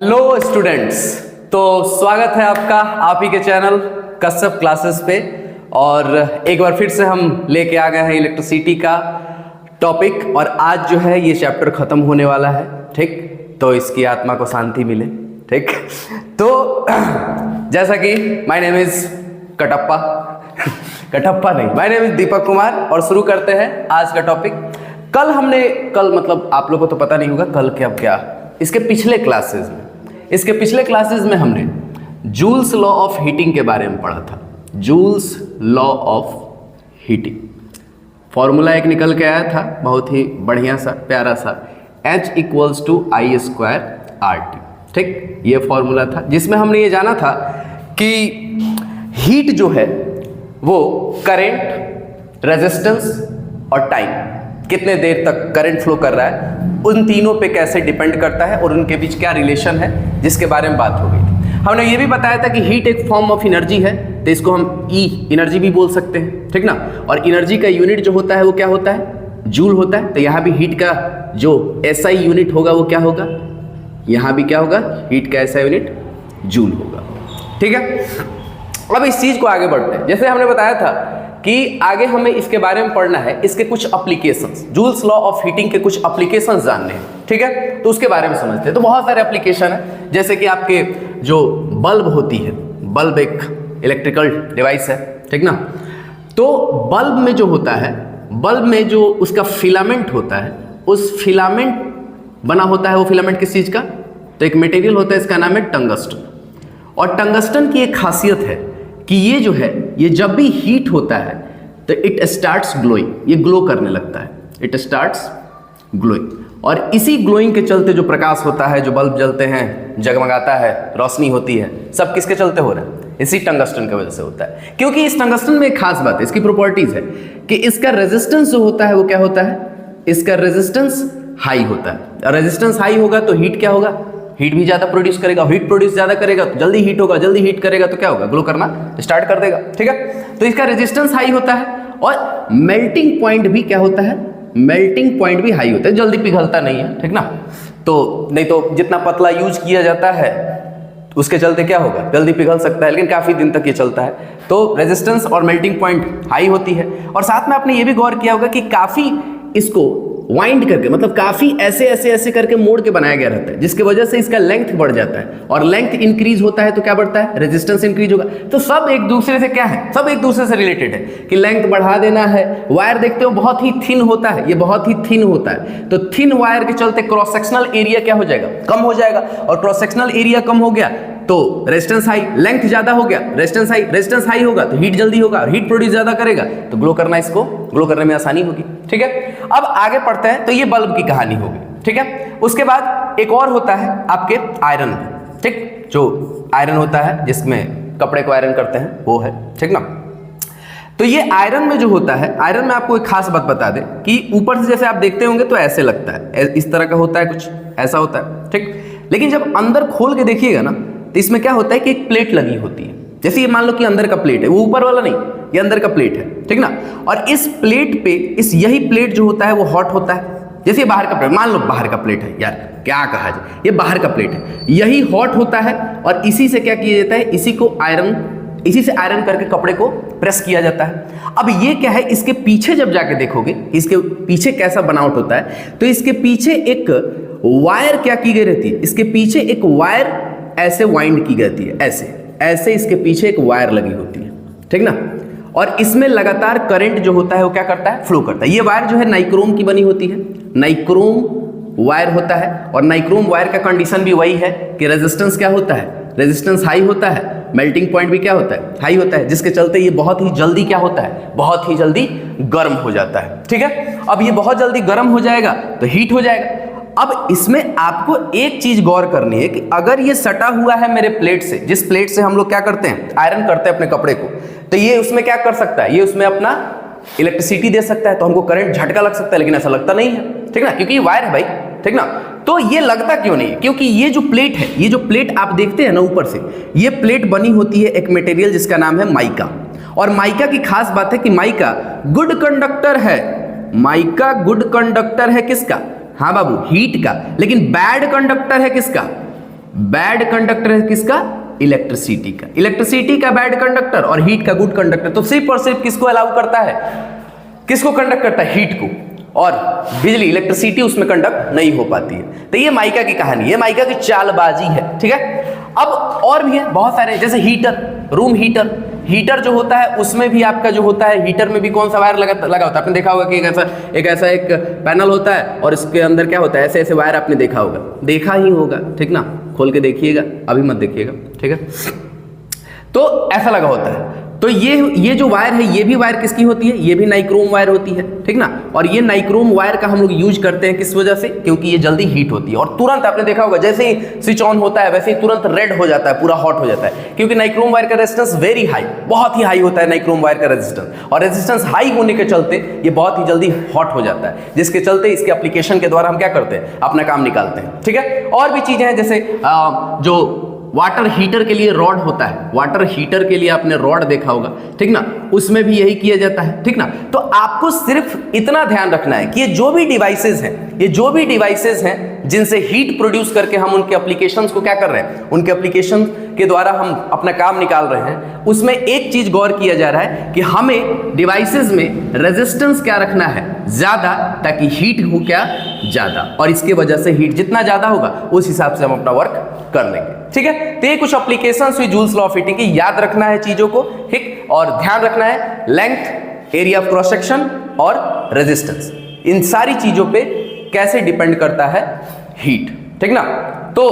Hello students, तो स्वागत है आपका आप ही के चैनल कश्यप क्लासेस पे। और एक बार फिर से हम लेके आ गए हैं इलेक्ट्रिसिटी का टॉपिक। और आज जो है ये चैप्टर खत्म होने वाला है, ठीक। तो इसकी आत्मा को शांति मिले, ठीक। तो जैसा कि my name is Kattappa Kattappa नहीं, my name is Deepak Kumar. और शुरू करते हैं आज का टॉपिक। कल मतलब आप लोगों को तो पता नहीं होगा कल क्या इसके पिछले क्लासेस में हमने जूल्स लॉ ऑफ हीटिंग के बारे में पढ़ा था। Joules law of heating formula एक निकल के आया था, बहुत ही बढ़िया सा प्यारा सा, H = I²RT, ठीक। ये फॉर्मूला था जिसमें हमने ये जाना था कि हीट जो है वो करंट, रेजिस्टेंस और टाइम, कितने देर तक करंट फ्लो कर रहा है, उन तीनों पे कैसे डिपेंड करता है और उनके बीच क्या रिलेशन है, जिसके बारे में बात हो गई थी। हमने ये भी बताया था कि हीट एक फॉर्म ऑफ एनर्जी है, तो इसको हम एनर्जी भी बोल सकते हैं, ठीक ना। और एनर्जी का यूनिट जो होता है वो क्या होता है, जूल होता है। तो यहाँ भी हीट का जो SI यूनिट होगा वो क्या होगा, यहाँ भी क्या होगा, हीट का SI यूनिट जूल होगा, ठीक है। अब इस चीज को आगे बढ़ते हैं। जैसे हमने बताया था कि आगे हमें इसके बारे में पढ़ना है, इसके कुछ applications, joules law of heating के कुछ एप्लीकेशंस जानने हैं, ठीक है। तो उसके बारे में समझते हैं। तो बहुत सारे एप्लीकेशन है, जैसे कि आपके जो बल्ब होती है, बल्ब एक इलेक्ट्रिकल डिवाइस है, ठीक ना। तो बल्ब में जो होता है, बल्ब में जो उसका फिलामेंट होता है, उस फिलामेंट बना होता है, वो फिलामेंट किस चीज का, तो एक मटेरियल होता है, इसका नाम है टंगस्टन। और टंगस्टन की एक खासियत है कि ये जो है, ये जब भी हीट होता है तो इट स्टार्ट्स ग्लोइंग, ये ग्लो करने लगता है, इट स्टार्ट्स ग्लोइंग। और इसी ग्लोइंग के चलते जो प्रकाश होता है, जो बल्ब जलते हैं, जगमगाता है, रोशनी होती है, सब किसके चलते हो रहा है, इसी टंगस्टन की वजह से होता है। क्योंकि इस टंगस्टन में एक खास बात है, इसकी प्रॉपर्टीज है कि इसका रेजिस्टेंस जो होता है वो क्या होता है, इसका रेजिस्टेंस हाई होता है। रेजिस्टेंस हाई होगा तो हीट क्या होगा, हीट भी ज्यादा प्रोड्यूस करेगा। हीट प्रोड्यूस ज्यादा करेगा तो जल्दी हीट होगा, जल्दी हीट करेगा तो क्या होगा, ग्लो करना स्टार्ट कर देगा, ठीक है। तो इसका रेजिस्टेंस हाई होता है और मेल्टिंग पॉइंट भी क्या होता है, मेल्टिंग पॉइंट भी हाई होता है, जल्दी पिघलता नहीं है, ठीक ना। तो नहीं तो जितना पतला यूज किया जाता है उसके चलते क्या होगा, जल्दी पिघल सकता है, लेकिन काफी दिन तक ये चलता है। तो रेजिस्टेंस और मेल्टिंग पॉइंट हाई होती है। और साथ में आपने ये भी गौर किया होगा कि काफी इसको वाइंड करके, मतलब काफी ऐसे करके मोड़ के बनाया गया रहता है, जिसकी वजह से इसका लेंथ बढ़ जाता है। और लेंथ इंक्रीज होता है तो क्या बढ़ता है, रेजिस्टेंस इंक्रीज होगा। तो सब एक दूसरे से क्या है, सब एक दूसरे से रिलेटेड है कि लेंथ बढ़ा देना है। वायर देखते हो बहुत ही थिन होता है, ये बहुत ही थिन होता है। तो थिन वायर के चलते क्रॉस सेक्शनल एरिया क्या हो जाएगा, कम हो जाएगा। और क्रॉस सेक्शनल एरिया कम हो गया तो रेजिस्टेंस हाई, लेंथ ज्यादा हो गया, रेजिस्टेंस हाई होगा तो हीट जल्दी होगा, हीट प्रोड्यूस ज्यादा करेगा तो ग्लो करना, इसको ग्लो करने में आसानी होगी, ठीक है। अब आगे पढ़ते हैं। तो ये बल्ब की कहानी होगी, ठीक है। उसके बाद एक और होता है आपके आयरन, ठीक। जो आयरन होता है जिसमें कपड़े को आयरन करते हैं वो है, ठीक ना। तो ये आयरन में जो होता है, आयरन में आपको एक खास बात बता दें कि ऊपर से जैसे आप देखते होंगे तो ऐसे लगता है, इस तरह का होता है, कुछ ऐसा होता है, ठीक। लेकिन जब अंदर खोल के देखिएगा ना तो इसमें क्या होता है कि एक प्लेट लगी होती है। जैसे ये मान लो कि अंदर का प्लेट है, वो ऊपर वाला नहीं, ये अंदर का प्लेट है, ठीक ना। और इस प्लेट पे, यही प्लेट जो होता है वो हॉट होता है। जैसे ये बाहर का प्लेट, मान लो बाहर का प्लेट है, यार क्या कहा जाए, ये बाहर का प्लेट है, यही हॉट होता है। और इसी से क्या किया जाता है, इसी से आयरन करके कपड़े को प्रेस किया जाता है। अब ये क्या है, इसके पीछे जब जाके देखोगे इसके पीछे कैसा बनावट होता है, तो इसके पीछे एक वायर क्या की गई रहती है, इसके पीछे एक वायर ऐसे वाइंड की जाती है, ऐसे इसके पीछे एक वायर लगी होती है, ठीक ना। और इसमें लगातार करंट जो होता है वो क्या करता है, फ्लो करता है। ये वायर जो है नाइक्रोम की बनी होती है, नाइक्रोम वायर होता है। और नाइक्रोम वायर का कंडीशन भी वही है कि रेजिस्टेंस क्या होता है, रेजिस्टेंस हाई होता है, मेल्टिंग पॉइंट भी क्या होता है, हाई होता है, जिसके चलते ये बहुत ही जल्दी क्या होता है, बहुत ही जल्दी गर्म हो जाता है, ठीक है। अब ये बहुत जल्दी गर्म हो जाएगा तो हीट हो जाएगा। अब इसमें आपको एक चीज गौर करनी है कि अगर ये सटा हुआ है मेरे प्लेट से, जिस प्लेट से हम लोग क्या करते हैं, आयरन करते हैं अपने कपड़े को, तो ये उसमें क्या कर सकता है, ये उसमें अपना इलेक्ट्रिसिटी दे सकता है, तो हमको करंट झटका लग सकता है, लेकिन ऐसा लगता नहीं है, ठीक ना, क्योंकि ये वायर है भाई, ठीक ना। तो ये लगता क्यों नहीं है, क्योंकि ये जो प्लेट है, ये जो प्लेट आप देखते हैं ना ऊपर से, ये प्लेट बनी होती है एक मटेरियल जिसका नाम है माइका। और माइका की खास बात है कि माइका गुड कंडक्टर है, माइका गुड कंडक्टर है किसका, हाँ बाबू हीट का, लेकिन बैड कंडक्टर है किसका, बैड कंडक्टर है किसका? इलेक्ट्रिसिटी का। इलेक्ट्रिसिटी का बैड कंडक्टर और हीट का गुड कंडक्टर। तो सिर्फ और सिर्फ किसको अलाउ करता है? किसको कंडक्ट करता है? हीट को। और बिजली, इलेक्ट्रिसिटी उसमें कंडक्ट नहीं हो पाती है। तो ये माइका की कहानी है, माइका की चालबाजी है, ठीक है। अब और भी है बहुत सारे, जैसे हीटर, रूम हीटर। हीटर जो होता है उसमें भी आपका जो होता है, हीटर में भी कौन सा वायर लगा होता है? आपने देखा होगा कि एक ऐसा पैनल होता है और इसके अंदर क्या होता है, ऐसे ऐसे वायर आपने देखा होगा, देखा ही होगा, ठीक ना। खोल के देखिएगा, अभी मत देखिएगा, ठीक है। तो ऐसा लगा होता है। तो ये जो वायर है, ये भी वायर किसकी होती है? ये भी नाइक्रोम वायर होती है, ठीक ना। और ये नाइक्रोम वायर का हम लोग यूज करते हैं किस वजह से? क्योंकि ये जल्दी हीट होती है और तुरंत, आपने देखा होगा जैसे ही स्विच ऑन होता है वैसे ही तुरंत रेड हो जाता है, पूरा हॉट हो जाता है। क्योंकि नाइक्रोम वायर का रेजिस्टेंस वेरी हाई, बहुत ही हाई होता है नाइक्रोम वायर का रेजिस्टेंस। और रेजिस्टेंस हाई होने के चलते ये बहुत ही जल्दी हॉट हो जाता है, जिसके चलते इसके एप्लीकेशन के द्वारा हम क्या करते हैं? अपना काम निकालते हैं, ठीक है। और भी चीजें हैं, जैसे जो वाटर हीटर के लिए रॉड होता है, वाटर हीटर के लिए आपने रॉड देखा होगा, ठीक ना, उसमें भी यही किया जाता है, ठीक ना। तो आपको सिर्फ इतना ध्यान रखना है कि ये जो भी डिवाइसेस हैं, जिनसे हीट प्रोड्यूस करके हम उनके एप्लीकेशंस को क्या कर रहे हैं, उनके एप्लीकेशन के द्वारा हम अपना काम निकाल रहे हैं, उसमें एक चीज गौर किया जा रहा है कि हमें डिवाइसेस में रेजिस्टेंस क्या रखना है? ज्यादा, ताकि हीट हो क्या? ज्यादा। और इसके वजह से हीट जितना ज्यादा होगा उस हिसाब से हम अपना वर्क कर लेंगे, ठीक है। तो ये कुछ एप्लीकेशंस हुई जूल्स लॉ ऑफ हीटिंग की। याद रखना है चीजों को, ठीक, और ध्यान रखना है length, area of cross section और रेजिस्टेंस, इन सारी चीजों पे कैसे डिपेंड करता है हीट, ठीक ना। तो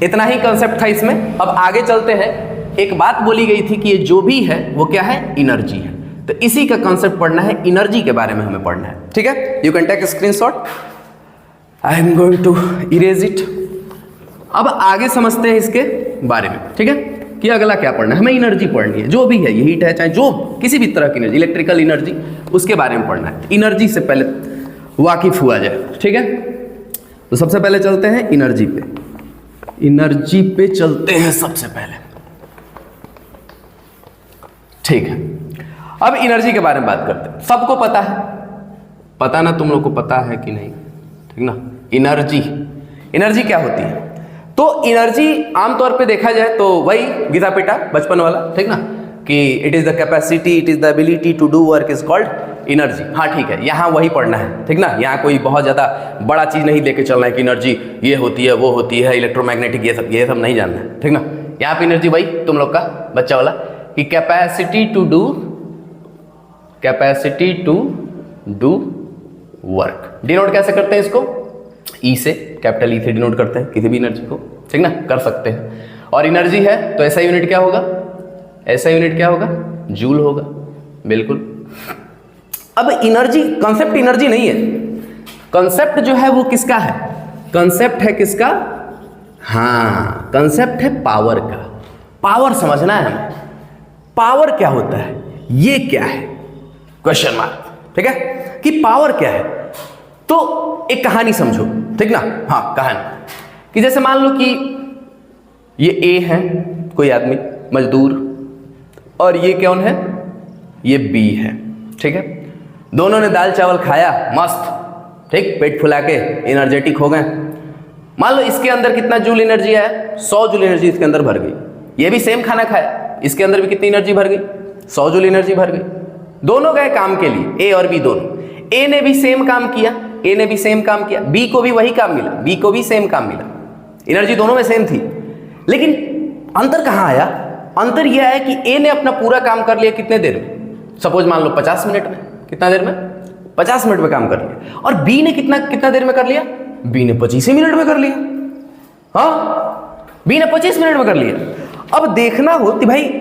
इतना ही कंसेप्ट था इसमें। अब आगे चलते हैं। एक बात बोली गई थी कि ये जो भी है वो क्या है? एनर्जी है। तो इसी का कंसेप्ट पढ़ना है, एनर्जी के बारे में हमें पढ़ना है, ठीक है। You can take screenshot, I am going to erase it. अब आगे समझते हैं इसके बारे में, ठीक है, कि अगला क्या पढ़ना है। हमें एनर्जी पढ़नी है, जो भी है, ये हीट है चाहे जो किसी भी तरह की एनर्जी, इलेक्ट्रिकल एनर्जी, उसके बारे में पढ़ना है। एनर्जी से पहले वाकिफ हुआ जाए, ठीक है। तो सबसे पहले चलते हैं एनर्जी पे। एनर्जी पे चलते हैं सबसे पहले, ठीक है। अब एनर्जी के बारे में बात करते हैं। सबको पता है, पता ना, तुम लोग को पता है कि नहीं, ठीक ना। एनर्जी क्या होती है? तो एनर्जी आमतौर पे देखा जाए तो वही गीता पिटा बचपन वाला, ठीक ना, कि it is the capacity, it is the ability to do work is called energy. हाँ ठीक है, यहाँ वही पढ़ना है, ठीक ना। यहाँ कोई बहुत ज़्यादा बड़ा चीज़ नहीं लेके चलना है कि एनर्जी ये होती है, वो होती है, इलेक्ट्रोमैग्नेटिक, ये सब नहीं जानना है, ठीक ना। यहाँ पे एनर्जी वही तुम लोग का बच्चा वाला कि capacity to do work. Denote कैसे करते हैं इसको? ई से, कैपिटल ई से डिनोट करते हैं किसी भी एनर्जी को, ठीक ना, कर सकते हैं। और एनर्जी है तो ऐसा यूनिट क्या होगा? जूल होगा, बिल्कुल। अब एनर्जी, कंसेप्ट एनर्जी नहीं है, कंसेप्ट जो है वो किसका है? कंसेप्ट है किसका? हाँ, कंसेप्ट है पावर का। पावर समझना है हमें, पावर क्या होता है, ये क्या है, क्वेश्चन मार्क, ठीक है, कि पावर क्या है। तो एक कहानी समझो, ठीक ना। हाँ, कहानी कि जैसे मान लो कि ये ए है, कोई आदमी मजदूर, और ये कौन है? ये बी है, ठीक है। दोनों ने दाल चावल खाया, मस्त, ठीक, पेट फुला के एनर्जेटिक हो गए। मान लो इसके अंदर कितना जूल एनर्जी आया? 100 जूल एनर्जी इसके अंदर भर गई। ये भी सेम खाना खाया, इसके अंदर भी कितनी एनर्जी भर गई? 100 जूल एनर्जी भर गई। दोनों गए काम के लिए, ए और बी दोनों। ए ने भी सेम काम किया, बी को भी वही काम मिला, बी को भी सेम काम मिला, एनर्जी दोनों में सेम थी। लेकिन अंतर कहाँ आया? अंतर यह है कि ए ने अपना पूरा काम कर लिया कितने देर में? सपोज मान लो 50 मिनट में। कितना देर में? 50 मिनट में काम कर लिया। और बी ने कितना देर में कर लिया? बी ने 25 मिनट में कर लिया। हाँ, बी ने 25 मिनट में कर लिया। अब देखना हो कि भाई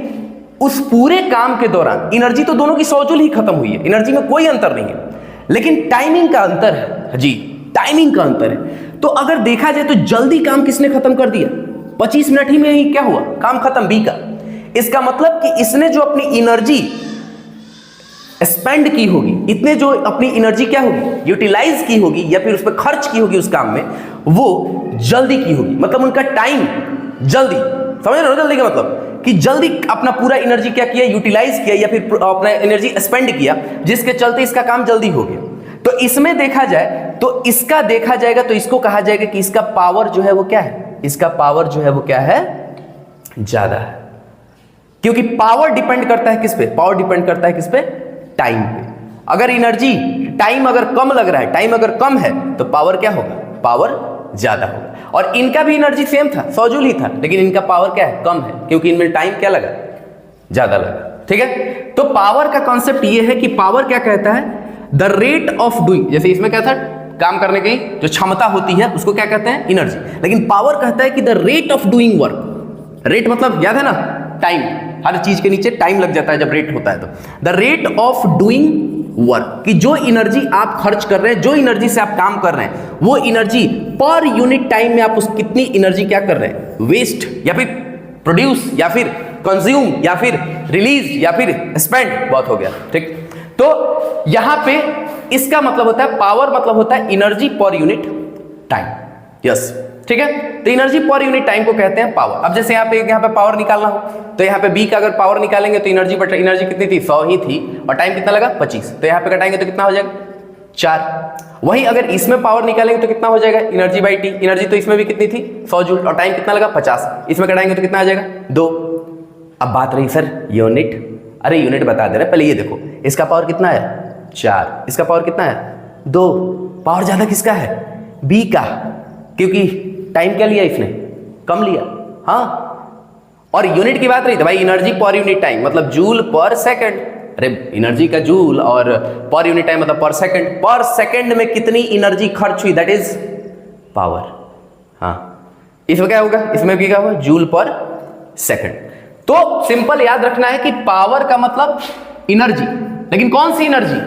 उस पूरे काम के दौरान एनर्जी तो दोनों की 100 जूल ही खत्म हुई है, एनर्जी में कोई अंतर नहीं है, लेकिन टाइमिंग का अंतर है जी, टाइमिंग का अंतर है। तो अगर देखा जाए तो जल्दी काम किसने खत्म कर दिया? 25 मिनट ही में ही क्या हुआ? काम खत्म, बी का। इसका मतलब कि इसने जो अपनी एनर्जी स्पेंड की होगी, इतने जो अपनी एनर्जी क्या होगी, यूटिलाइज की होगी या फिर उस पर खर्च की होगी उस काम में, वो जल्दी की होगी। मतलब उनका टाइम जल्दी, समझ रहे हो जल्दी का मतलब कि जल्दी अपना पूरा एनर्जी क्या किया, यूटिलाइज किया या फिर अपना एनर्जी स्पेंड किया, जिसके चलते इसका काम जल्दी हो गया। तो इसमें देखा जाए तो इसका देखा जाएगा तो इसको कहा जाएगा कि इसका पावर जो है वो क्या है? इसका पावर जो है वो क्या है, ज्यादा है। क्योंकि पावर डिपेंड करता है किस पे, पावर डिपेंड करता है किस पे, टाइम पे। अगर एनर्जी टाइम अगर कम लग रहा है, टाइम अगर कम है तो पावर क्या होगा, पावर ज्यादा होगा। और इनका भी एनर्जी सेम था, 100 जूल ही था, लेकिन इनका पावर क्या है, कम है, क्योंकि इनमें टाइम क्या लगा, ज्यादा लगा। ठीक है, तो पावर का कॉन्सेप्ट ये है कि पावर क्या कहता है, द रेट ऑफ डूइंग, जैसे इसमें क्या था, काम करने की जो क्षमता होती है उसको क्या कहते हैं, एनर्जी। लेकिन पावर कहता है कि the rate of doing work, rate मतलब याद है ना, टाइम, हर चीज के नीचे टाइम लग जाता है जब रेट होता है तो। The rate of doing work, कि जो एनर्जी आप खर्च कर रहे हैं, जो एनर्जी से आप काम कर रहे हैं, वो एनर्जी पर यूनिट टाइम में आप उस कितनी एनर्जी क्या कर रहे हैं, वेस्ट या फिर प्रोड्यूस या फिर कंज्यूम या फिर रिलीज या फिर स्पेंड, बहुत हो गया। ठीक, तो यहां पे इसका मतलब होता है, पावर मतलब होता है energy per unit time. Yes, ठीक है, तो एनर्जी पर यूनिट टाइम को कहते हैं पावर। अब जैसे यहाँ पे पावर निकालना हो तो यहाँ पे बी का अगर पावर निकालेंगे तो एनर्जी कितनी थी, 100 ही थी, और टाइम कितना लगा, 25। तो यहाँ पे घटाएंगे तो कितना हो जाएगा, 4। वही अगर इसमें पावर निकालेंगे तो कितना हो जाएगा, एनर्जी बाई टी, एनर्जी तो इसमें भी कितनी थी, 100 जूल, और टाइम कितना लगा, 50। इसमें घटाएंगे तो कितना आ जाएगा, 2। अब बात रही सर यूनिट, अरे यूनिट बता दे रहे, पहले ये देखो, इसका पावर कितना है, 4, इसका पावर कितना है, 2। पावर ज्यादा किसका है, बी का, क्योंकि टाइम क्या लिया इसने, कम लिया। हाँ, और यूनिट की बात रही तो भाई एनर्जी पर यूनिट टाइम मतलब जूल पर सेकंड, अरे एनर्जी का जूल और पर यूनिट टाइम मतलब पर सेकंड, पर सेकंड में कितनी एनर्जी खर्च हुई, दैट इज पावर। हाँ, इसमें क्या होगा, इसमें भी क्या होगा, जूल पर सेकंड। तो सिंपल याद रखना है कि पावर का मतलब एनर्जी, लेकिन कौन सी एनर्जी,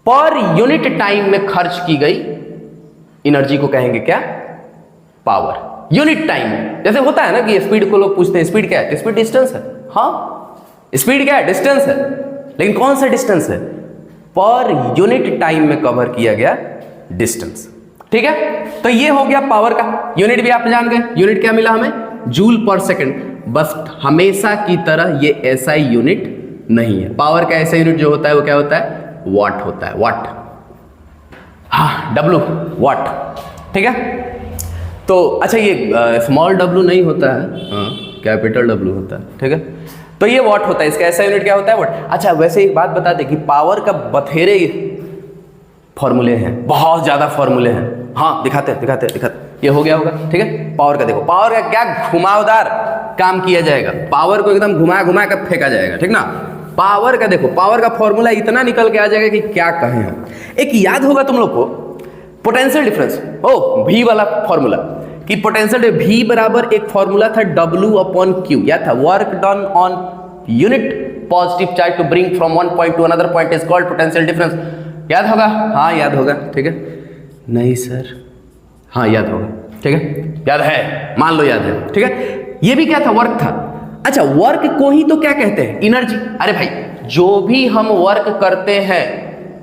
पर यूनिट टाइम में खर्च की गई एनर्जी को कहेंगे क्या, पावर। यूनिट टाइम में जैसे होता है ना कि स्पीड को लोग पूछते हैं, स्पीड क्या है, स्पीड डिस्टेंस है। हाँ, स्पीड क्या है, डिस्टेंस है, लेकिन कौन सा डिस्टेंस है, पर यूनिट टाइम में कवर किया गया डिस्टेंस। ठीक है, तो ये हो गया पावर का। यूनिट भी आप जान गए, यूनिट क्या मिला हमें, जूल पर सेकंड। बस हमेशा की तरह ये एसआई यूनिट नहीं है, पावर का ऐसा यूनिट जो होता है वो क्या होता है, वाट होता है, वाट। हाँ, डब्लू, वाट। ठीक है, तो अच्छा ये स्मॉल डब्लू नहीं होता है, हाँ, कैपिटल डब्लू होता है। ठीक है, तो ये वाट होता है, इसका ऐसा यूनिट क्या होता है, वाट। अच्छा, वैसे एक बात बता दें कि पावर का बथेरे फॉर्मूले हैं, बहुत ज्यादा फॉर्मूले हैं। हाँ, दिखाते ये हो गया होगा। ठीक है, पावर का देखो, पावर का क्या घुमावदार काम किया जाएगा, पावर को एकदम घुमा कर फेंका जाएगा। ठीक ना, पावर का देखो, पावर का फॉर्मूला इतना निकल के आ जाएगा कि क्या कहें हम। एक याद होगा तुम लोग को पोटेंशियल डिफरेंस, ओ भी वाला फॉर्मूला, कि पोटेंशियल भी बराबर एक फॉर्मूला था W/Q, या था work done on unit positive charge to bring from one point to another point is called potential difference. याद होगा, हाँ याद होगा। ठीक है, नहीं सर, हाँ याद होगा। ठीक है, याद है, मान लो याद है। ठीक है, ये भी क्या था, वर्क था। अच्छा, वर्क को ही तो क्या कहते हैं, एनर्जी। अरे भाई, जो भी हम वर्क करते हैं,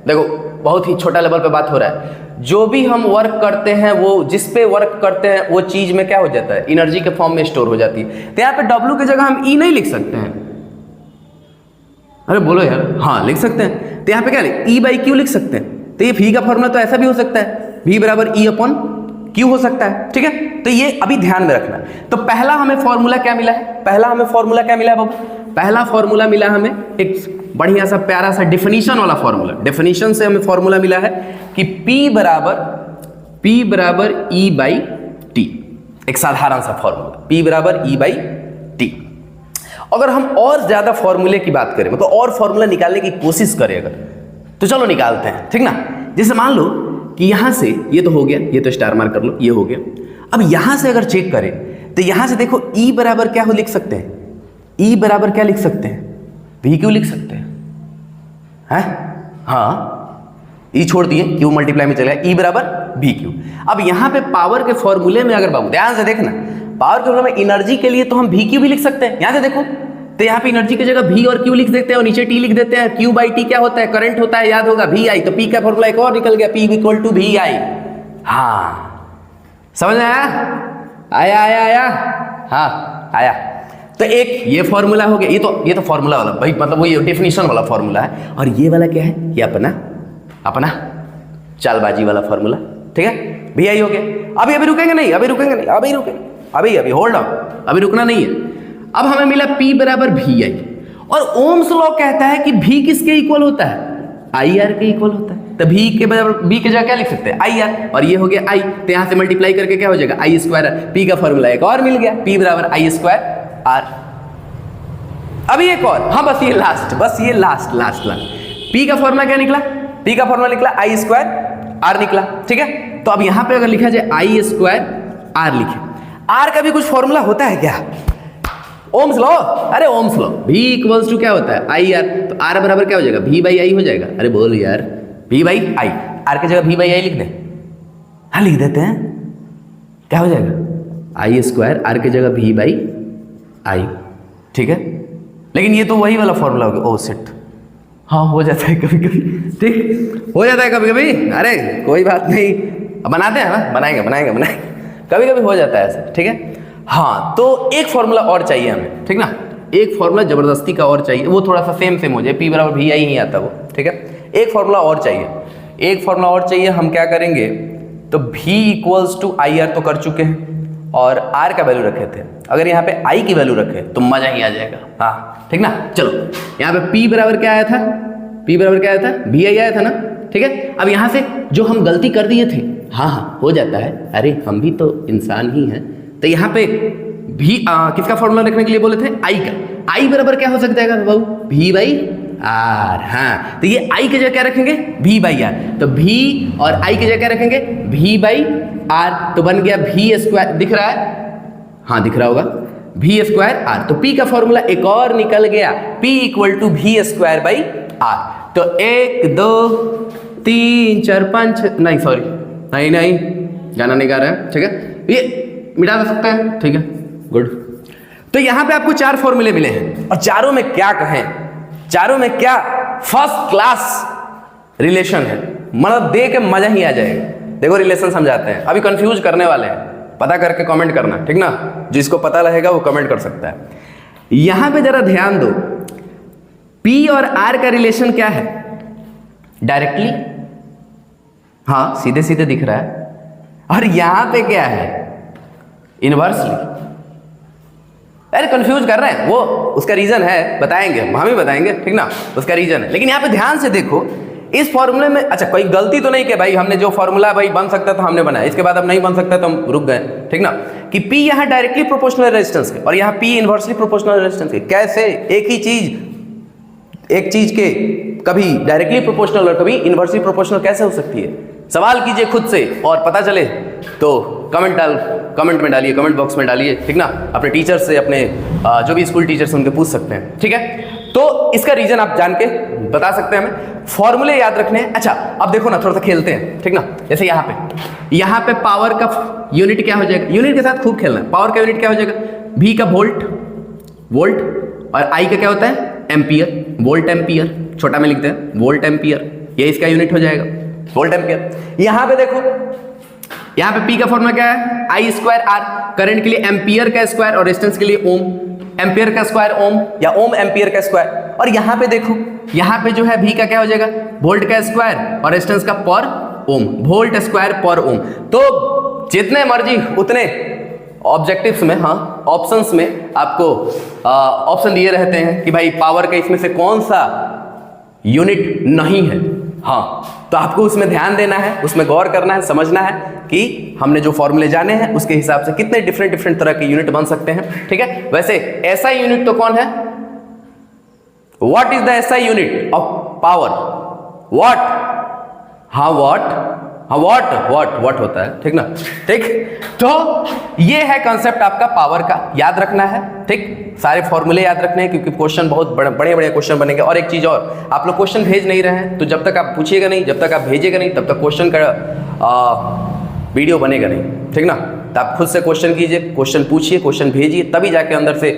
देखो बहुत ही छोटा लेवल पे बात हो रहा है, जो भी हम वर्क करते हैं, वो जिस पे वर्क करते हैं वो चीज में क्या हो जाता है, एनर्जी के फॉर्म में स्टोर हो जाती है। तो यहाँ पे W की जगह हम E नहीं लिख सकते हैं, अरे बोलो यार, हाँ लिख सकते हैं। तो यहाँ पे क्या लिख, E/Q लिख सकते हैं। तो ये V का फॉर्मूला तो ऐसा भी हो सकता है, V बराबर E/Q हो सकता है। ठीक है, तो ये अभी ध्यान में रखना। तो पहला हमें फॉर्मूला क्या मिला है, पहला हमें फॉर्मूला क्या मिला है बाबू, पहला फॉर्मूला मिला हमें एक बढ़िया सा प्यारा सा डेफिनेशन वाला फॉर्मूला। डेफिनेशन से हमें फॉर्मूला मिला है कि P बराबर E/T, एक साधारण सा फॉर्मूला, P बराबर E/T। अगर हम और ज्यादा फॉर्मूले की बात करें, मतलब और फॉर्मूला निकालने की कोशिश करें अगर, तो चलो निकालते हैं। ठीक ना, जैसे मान लो कि यहां से ये तो हो गया, ये तो स्टार मार्क कर लो, ये हो गया। अब यहां से अगर चेक करें तो यहां से देखो E बराबर क्या हो लिख सकते हैं, E बराबर क्या लिख सकते हैं, VQ लिख सकते हैं। हाँ, E छोड़ दिए, Q मल्टीप्लाई में चला, E बराबर VQ। अब यहां पे पावर के फॉर्मूले में अगर बाबू ध्यान से देखना, पावर के फॉर्मूले में एनर्जी के लिए तो हम VQ भी लिख सकते हैं। यहां से देखो, तो यहाँ पे एनर्जी की जगह V और Q लिख देते हैं और नीचे T लिख देते हैं। Q/T क्या होता है, करंट होता है, याद होगा, VI। तो P का फॉर्मूला एक और निकल गया, P = VI। हाँ, समझ में आया? हाँ आया। तो एक ये फॉर्मूला हो गया, ये तो फॉर्मूला वाला भाई, मतलब वो ये डेफिनेशन वाला फॉर्मूला है। और ये वाला क्या है, ये अपना चालबाजी वाला फॉर्मूला। ठीक है, भी आई हो गया। अभी रुकेंगे नहीं, अभी रुकेंगे नहीं, अभी रुकेंगे, अभी होल्ड ऑन, अभी रुकना नहीं है। अब हमें मिला P बराबर भी आई, और ओम्स लॉ कहता है कि भी किसके इक्वल होता है, आई आर के इक्वल होता है। तो भी के बराबर, बी के जगह क्या लिख सकते हैं, आई आर, और ये हो गया आई, तो यहां से मल्टीप्लाई करके क्या हो जाएगा, आई स्क्वायर आर। पी का फॉर्मूला एक और मिल गया, P बराबर आई स्क्वायर आर। अभी एक और, हाँ बस ये लास्ट। P का फॉर्मूला क्या निकला, P का फॉर्मूला निकला आई स्क्वायर आर निकला, ठीक है। तो अब यहां पे अगर लिखा जाए आई स्क्वायर आर लिखे, आर का भी कुछ फॉर्मूला होता है क्या, ओम्स लॉ, अरे Ohm's law, V equals to क्या होता है, आई आर, तो आर बराबर क्या हो जाएगा, V बाई आई हो जाएगा। अरे बोल यार, V बाई आई, आर की जगह V बाई आई लिख दें, हाँ लिख देते हैं, क्या हो जाएगा, आई स्क्वायर आर की जगह V बाई आई, ठीक है। लेकिन ये तो वही वाला फॉर्मूला हो गया, ओ सेट, हाँ हो जाता है कभी कभी, ठीक हो जाता है कभी कभी, अरे कोई बात नहीं, बनाते हैं ना, बनाएंगे, कभी कभी हो जाता है ऐसा, ठीक है। हाँ तो एक फॉर्मूला और चाहिए हमें, ठीक ना, एक फॉर्मूला जबरदस्ती का और चाहिए, वो थोड़ा सा सेम हो जाए, P बराबर भी आई ही आता वो, ठीक है। एक फॉर्मूला और चाहिए, हम क्या करेंगे, तो V equals to I R तो कर चुके हैं, और R का वैल्यू रखे थे, अगर यहाँ पे I की वैल्यू रखे तो मजा ही आ जाएगा, हाँ ठीक ना। चलो यहाँ पे P बराबर क्या आया था, भी आई आया था ना, ठीक है। अब यहाँ से जो हम गलती कर दिए थे, हाँ हो जाता है, अरे हम भी तो इंसान ही हैं, तो यहाँ पे भी किसका फॉर्मूला रखने के लिए बोले थे, आई का, आई बराबर क्या हो सकता है बाबू, भी बाई आर, हाँ तो ये आई की जगह क्या रखेंगे, भी बाई आर, तो भी और आई की जगह क्या रखेंगे, भी बाई आर, तो बन गया भी स्क्वायर, दिख रहा है, हाँ दिख रहा होगा, भी स्क्वायर आर। तो P का फॉर्मूला एक और निकल गया, P इक्वल टू भी स्क्वायर बाई आर। तो 1 2 3 4 5 नहीं सॉरी नहीं गाना नहीं गा रहा है, ठीक है, ये मिटा सकते हैं, ठीक है, गुड। तो यहां पे आपको 4 फॉर्मूले मिले हैं, और चारों में क्या कहें, चारों में क्या फर्स्ट क्लास रिलेशन है, मतलब दे के मजा ही आ जाएगा। देखो रिलेशन समझाते हैं, अभी कंफ्यूज करने वाले हैं, पता करके कमेंट करना, ठीक ना, जिसको पता रहेगा वो कमेंट कर सकता है। यहां पे जरा ध्यान दो, P और R का रिलेशन क्या है, डायरेक्टली, हाँ सीधे सीधे दिख रहा है, और यहां पे क्या है, इनवर्सली। अरे कंफ्यूज कर रहे हैं, वो उसका रीजन है, बताएंगे, हम ही बताएंगे, ठीक ना, उसका रीजन है। लेकिन यहाँ पे ध्यान से देखो, इस फॉर्मूले में अच्छा कोई गलती तो नहीं कि भाई हमने जो फॉर्मूला भाई बन सकता था हमने बनाया, इसके बाद अब नहीं बन सकता तो हम रुक गए, ठीक ना, कि P यहाँ डायरेक्टली प्रोपोर्शनल रेजिस्टेंस के, और यहाँ P इनवर्सली प्रोपोर्शनल रेजिस्टेंस के। कैसे, एक चीज के कभी डायरेक्टली प्रोपोर्शनल और कभी इनवर्सली प्रोपोर्शनल कैसे हो सकती है, सवाल कीजिए खुद से, और पता चले तो कमेंट में डालिए, कमेंट बॉक्स में डालिए, ठीक ना, अपने टीचर से, अपने जो भी स्कूल टीचर से उनके पूछ सकते हैं, ठीक है। तो इसका रीजन आप जान के बता सकते हैं, हमें फॉर्मूले याद रखने हैं। अच्छा अब देखो ना, थोड़ा सा खेलते हैं, ठीक ना, जैसे यहाँ पे पावर का यूनिट क्या हो जाएगा, यूनिट के साथ खूब खेलना है, पावर का यूनिट क्या हो जाएगा, V का वोल्ट, और I का क्या होता है, एम्पियर, वोल्ट एम्पियर, छोटा में लिखते हैं वोल्ट एम्पियर, ये इसका यूनिट हो जाएगा, वोल्ट एम्पियर। यहाँ पे देखो, यहाँ पे P का फॉर्मूला क्या है, आई स्क्वायर आर, करंट के लिए एम्पियर का स्क्वायर और रेजिस्टेंस के लिए ओम, एम्पियर का स्क्वायर ओम या ओम एम्पियर का स्क्वायर। और यहाँ पे देखो, यहाँ पे जो है V का क्या हो जाएगा, वोल्ट का स्क्वायर और रेजिस्टेंस का पर ओम, वोल्ट स्क्वायर पर ओम। तो जितने मर्जी उतने ऑब्जेक्टिव्स में, हाँ ऑप्शंस में आपको ऑप्शन दिए रहते हैं कि भाई पावर का इसमें से कौन सा यूनिट नहीं है, हाँ तो आपको उसमें ध्यान देना है, उसमें गौर करना है, समझना है कि हमने जो फॉर्मूले जाने हैं उसके हिसाब से कितने डिफरेंट तरह के यूनिट बन सकते हैं, ठीक है। वैसे SI यूनिट तो कौन है, what is the SI unit of power, what होता है, ठीक ना, ठीक। तो ये है कंसेप्ट आपका पावर का, याद रखना है, ठीक, सारे फॉर्मूले याद रखने हैं, क्योंकि क्वेश्चन बहुत बड़े क्वेश्चन बनेंगे। और एक चीज और, आप लोग क्वेश्चन भेज नहीं रहे हैं, तो जब तक आप पूछिएगा नहीं, जब तक आप भेजिएगा नहीं, तब तक क्वेश्चन का वीडियो बनेगा नहीं, ठीक ना। तो आप खुद से क्वेश्चन कीजिए, क्वेश्चन पूछिए, क्वेश्चन भेजिए, तभी जाके अंदर से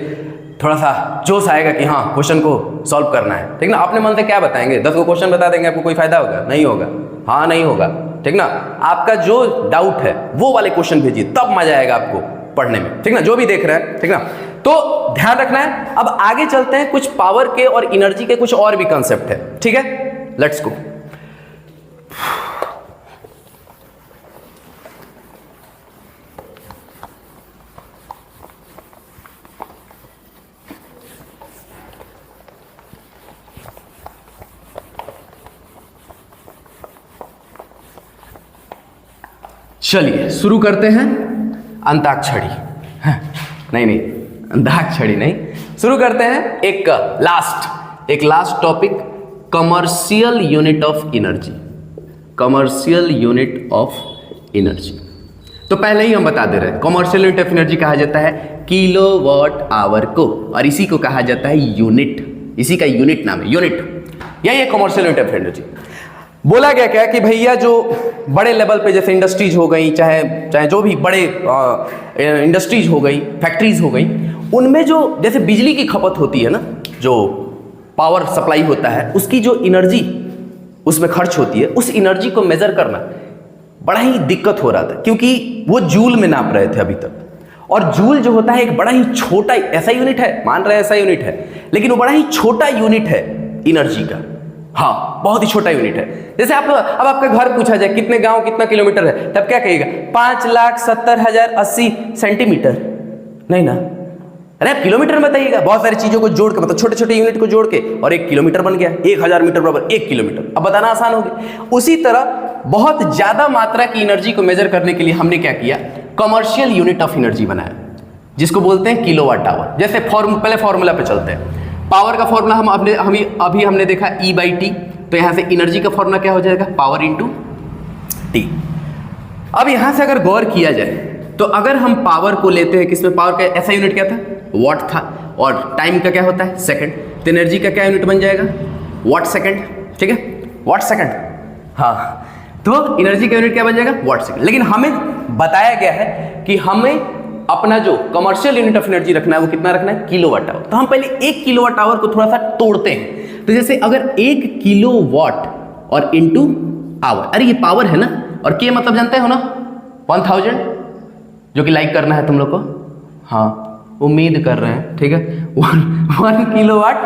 थोड़ा सा जोश आएगा कि हाँ क्वेश्चन को सॉल्व करना है, ठीक ना। अपने मन से क्या बताएंगे, 10 को क्वेश्चन बता देंगे, आपको कोई फायदा होगा, नहीं होगा, हाँ नहीं होगा, ठीक ना। आपका जो डाउट है वो वाले क्वेश्चन भेजिए, तब मजा आएगा आपको पढ़ने में, ठीक ना, जो भी देख रहे हैं, ठीक ना। तो ध्यान रखना है। अब आगे चलते हैं, कुछ पावर के और एनर्जी के कुछ और भी कंसेप्ट है, ठीक है, लेट्स गो। चलिए शुरू करते हैं अंताक्षरी। नहीं, अंताक्षरी नहीं, शुरू करते हैं एक last topic, commercial unit of energy. Commercial unit of energy तो पहले ही हम बता दे रहे हैं, कमर्शियल यूनिट ऑफ एनर्जी कहा जाता है किलोवाट आवर को, और इसी को कहा जाता है यूनिट, इसी का यूनिट नाम है यूनिट, यही है कमर्शियल यूनिट ऑफ एनर्जी। बोला गया क्या कि भैया जो बड़े लेवल पे जैसे इंडस्ट्रीज हो गई, चाहे जो भी बड़े इंडस्ट्रीज हो गई, फैक्ट्रीज हो गई, उनमें जो जैसे बिजली की खपत होती है ना, जो पावर सप्लाई होता है, उसकी जो एनर्जी उसमें खर्च होती है, उस एनर्जी को मेजर करना बड़ा ही दिक्कत हो रहा था, क्योंकि वो जूल में नाप रहे थे अभी तक। और जूल जो होता है एक बड़ा ही छोटा ऐसा यूनिट है, मान रहे हैं ऐसा यूनिट है, लेकिन वो बड़ा ही छोटा यूनिट है एनर्जी का। हाँ, बहुत ही छोटा यूनिट है। जैसे अब आपका घर पूछा जाए कितने गांव कितना किलोमीटर है, तब क्या कहिएगा? 5,70,080 सेंटीमीटर, नहीं ना, अरे आप किलोमीटर में बताइएगा। बहुत सारी चीजों को जोड़ के, मतलब छोटे छोटे यूनिट को जोड़ के, और 1 किलोमीटर बन गया। 1000 मीटर बराबर 1 किलोमीटर, अब बताना आसान हो गया। उसी तरह बहुत ज्यादा मात्रा की एनर्जी को मेजर करने के लिए हमने क्या किया, कमर्शियल यूनिट ऑफ एनर्जी बनाया, जिसको बोलते हैं किलोवाट आवर। जैसे पहले फॉर्मूला पे चलते हैं। पावर का फॉर्मूला अभी हमने देखा E/T, तो यहां से एनर्जी का फॉर्मूला क्या हो जाएगा? Power into T. अब यहां से अगर गौर किया जाए तो अगर हम पावर को लेते हैं, किसमें पावर का ऐसा यूनिट क्या था? वॉट था, और टाइम का क्या होता है? सेकंड। तो एनर्जी का क्या यूनिट बन जाएगा? वॉट सेकंड, ठीक है, वॉट सेकंड। हाँ, तो एनर्जी का यूनिट क्या बन जाएगा? What second. लेकिन हमें बताया गया है कि हमें अपना जो कमर्शियल यूनिट ऑफ एनर्जी रखना है वो कितना रखना है? Kilowatt hour. तो हम पहले 1 किलोवाट आवर को थोड़ा सा तोड़ते हैं। तो जैसे अगर 1 किलोवाट और इंटू आवर, अरे ये पावर है ना, और के मतलब जानते हो ना, 1000, जो कि लाइक करना है तुम लोग को, हाँ उम्मीद कर रहे हैं, ठीक है। 1 किलोवाट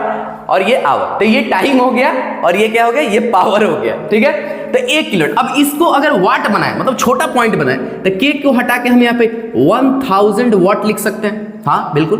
और ये आवर, तो ये टाइम हो गया और ये क्या हो गया? ये पावर हो गया, ठीक है। तो 1 किलोवाट, अब इसको अगर वाट बनाए, मतलब छोटा पॉइंट बनाए, तो के को हटा के हम यहाँ पे 1000 वाट लिख सकते हैं, हाँ बिल्कुल।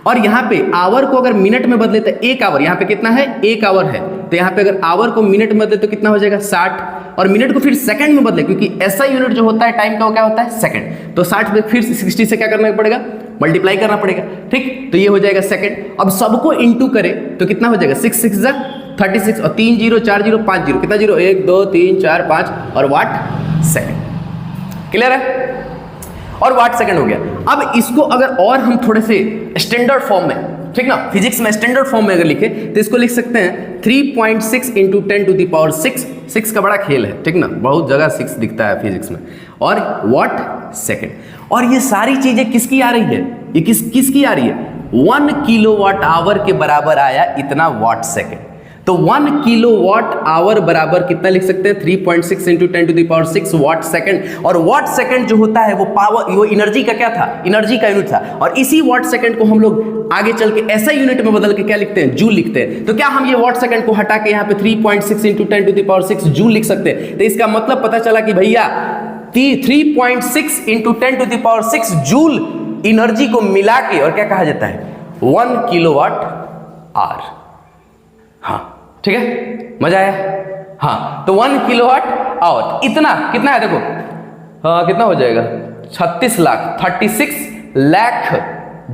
और यहाँ पे आवर को अगर मिनट में बदले तो 1 आवर, यहाँ पे कितना है? 1 आवर है, तो यहाँ पे अगर आवर को मिनट में बदले तो कितना हो जाएगा? 60, और मिनट को फिर सेकंड में बदले, क्योंकि ऐसा यूनिट जो होता है टाइम का वो क्या होता है? सेकंड। तो 60 में फिर 60 से क्या करना पड़ेगा? मल्टीप्लाई करना पड़ेगा, ठीक। तो ये हो जाएगा सेकंड। अब सबको इंटू करें तो कितना हो जाएगा? 6 6 जा 36, और 3 0 4 0 5 0, कितना जीरो? 1 2 3 4 5, और वाट सेकंड। क्लियर है? और वाट सेकंड हो गया। अब इसको अगर और हम थोड़े से स्टैंडर्ड फॉर्म में, ठीक ना, फिजिक्स में स्टैंडर्ड फॉर्म में अगर लिखे तो इसको लिख सकते हैं 3.6 × 10⁶। 6 का बड़ा खेल है, ठीक ना, बहुत जगह 6 दिखता है फिजिक्स में, और वाट सेकंड। और ये सारी चीजें किसकी आ रही है? ये किसकी आ रही है? 1 किलोवाट आवर के बराबर आया इतना वाट सेकंड। तो 1 किलोवाट आवर बराबर कितना लिख सकते हैं? 3.6 × 10⁶ वाट सेकंड। और वाट सेकंड जो होता है वो पावर, वो एनर्जी का क्या था? एनर्जी का यूनिट था। और इसी वाट सेकंड को हम लोग आगे चल के ऐसा यूनिट में बदल के क्या लिखते हैं? जूल लिखते हैं। तो क्या हम ये वाट सेकंड को हटा के यहाँ पे 3.6 × 10⁶ जूल लिख सकते हैं? तो इसका मतलब पता चला कि भैया 3.6 × 10⁶ जूल एनर्जी को मिला के और क्या कहा जाता है? 1 किलोवाट आवर। हाँ ठीक है, मजा आया? हाँ, तो 1 किलोवाट आवर इतना कितना है? देखो हाँ, कितना हो जाएगा? 36 लाख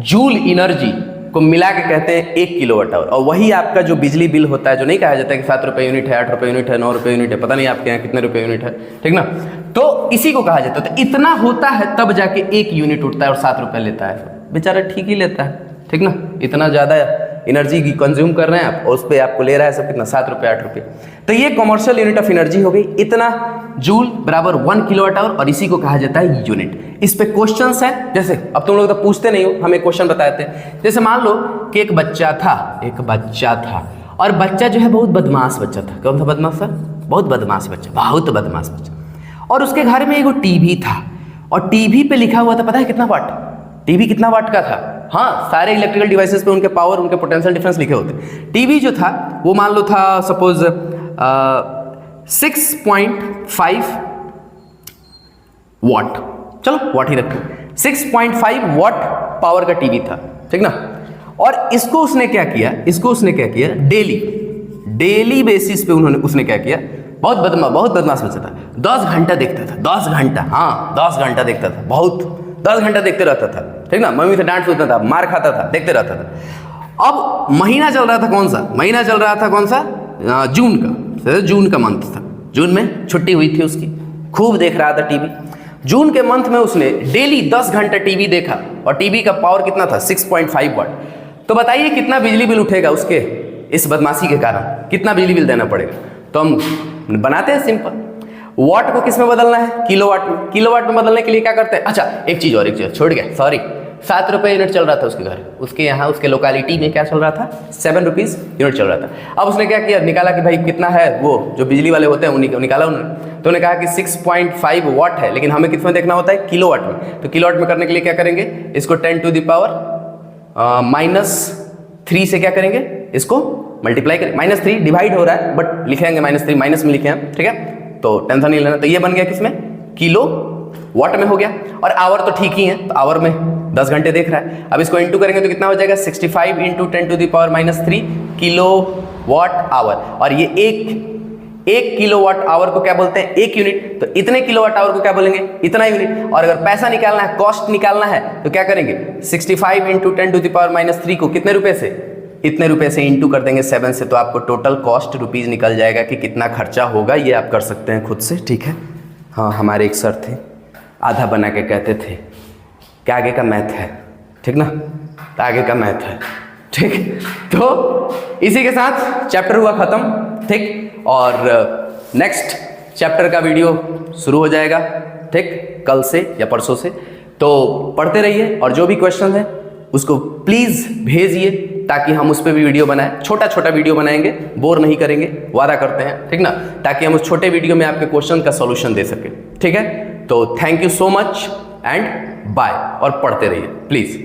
जूल एनर्जी को मिला के कहते हैं 1 किलोवाट आवर। और वही आपका जो बिजली बिल होता है, जो नहीं कहा जाता है कि 7 रुपये यूनिट है, 8 रुपये यूनिट है, 9 रुपये यूनिट है, पता नहीं आपके यहाँ कितने रुपये यूनिट है, ठीक ना, तो इसी को कहा जाता है। तो इतना होता है तब जाके 1 यूनिट उठता है और 7 रुपये लेता है। बेचारा ठीक ही लेता है, ठीक ना, इतना ज़्यादा एनर्जी की कंज्यूम कर रहे हैं आप, और उस पर आपको ले रहा है सब कितना? 7 रुपये 8 रुपये। तो ये कमर्शियल यूनिट ऑफ एनर्जी हो गई। इतना जूल बराबर 1 किलोवाट आवर, और इसी को कहा जाता है यूनिट। इस पे क्वेश्चंस है, जैसे अब तुम लोग तो पूछते नहीं हो, हमें क्वेश्चन बताते हैं। जैसे मान लो कि एक बच्चा था और बच्चा जो है बहुत बदमाश बच्चा था। कौन था बदमाश था? बहुत बदमाश बच्चा। और उसके घर में एक टीवी था, और टीवी पे लिखा हुआ था, पता है कितना वाट? टीवी कितना वाट का था? हाँ, सारे इलेक्ट्रिकल डिवाइसेस पे उनके पावर, उनके पोटेंशियल डिफरेंस लिखे होते। टीवी जो था वो मान लो था सपोज 6.5 वाट, चलो वाट ही रखो, 6.5 वाट पावर का टीवी था, ठीक ना। और इसको उसने क्या किया? डेली बेसिस पे उसने क्या किया? बहुत बदमाश बच्चा था। 10 घंटा देखता था, 10 घंटा, हाँ 10 घंटा देखता था, बहुत 10 घंटा देखते रहता था, ठीक ना। मम्मी से डांट सुनता था, मार खाता था, देखते रहता था। अब महीना चल रहा था कौन सा, महीना चल रहा था कौन सा, जून का, जून का मंथ था। जून में छुट्टी हुई थी उसकी, खूब देख रहा था टीवी। जून के मंथ में उसने डेली 10 घंटा टीवी देखा और टीवी का पावर कितना था, 6.5 वाट। तो बताइए कितना बिजली बिल उठेगा उसके इस बदमाशी के कारण, कितना बिजली बिल देना पड़ेगा। तो हम बनाते हैं सिंपल, वाट को किस में बदलना है, किलोवाट में। किलोवाट में बदलने के लिए क्या करते हैं, अच्छा एक चीज़ छोड़ गया, सॉरी, 7 रुपये यूनिट चल रहा था उसके घर, उसके यहाँ उसके लोकेलिटी में क्या चल रहा था, 7 रुपीज़ यूनिट चल रहा था। अब उसने क्या किया, निकाला कि भाई कितना है, वो जो बिजली वाले होते हैं उन्हीं को निकाला उन्होंने। तो उन्होंने कहा कि 6.5 वाट है, लेकिन हमें किस में देखना होता है, किलोवाट में। तो किलोवाट में करने के लिए क्या करेंगे, इसको 10 टू द पावर -3 से क्या करेंगे, इसको मल्टीप्लाई करें। -3 डिवाइड हो रहा है बट लिखेंगे -3, माइनस में लिखे हैं, ठीक है, तो टेंशन नहीं लेना। तो ये बन गया किसमें, किलो वाट में हो गया। और आवर तो ठीक ही है, तो आवर में 10 घंटे देख रहा है। अब इसको इंटू करेंगे तो कितना हो जाएगा, 65 × 10 to the power -3 kilowatt hour. और ये एक किलो वाट आवर को क्या बोलते हैं, 1 यूनिट। तो इतने किलो वाट आवर को क्या बोलेंगे, इतना यूनिट। और अगर पैसा निकालना है, कॉस्ट निकालना है, तो क्या करेंगे, 65 × 10 टू द पावर -3 को कितने रुपए से, इतने रुपए से इंटू कर देंगे 7 से। तो आपको टोटल कॉस्ट रुपीज़ निकल जाएगा कि कितना खर्चा होगा। ये आप कर सकते हैं खुद से, ठीक है। हाँ, हमारे एक सर थे, आधा बना के कहते थे कि आगे का मैथ है, ठीक ना, तो आगे का मैथ है, ठीक। तो इसी के साथ चैप्टर हुआ ख़त्म, ठीक। और नेक्स्ट चैप्टर का वीडियो शुरू हो जाएगा, ठीक, कल से या परसों से। तो पढ़ते रहिए और जो भी क्वेश्चन है उसको प्लीज़ भेजिए ताकि हम उस पर भी वीडियो बनाएं। छोटा छोटा वीडियो बनाएंगे, बोर नहीं करेंगे, वादा करते हैं, ठीक ना, ताकि हम उस छोटे वीडियो में आपके क्वेश्चन का सॉल्यूशन दे सकें, ठीक है। तो thank you so much and bye, और पढ़ते रहिए प्लीज़।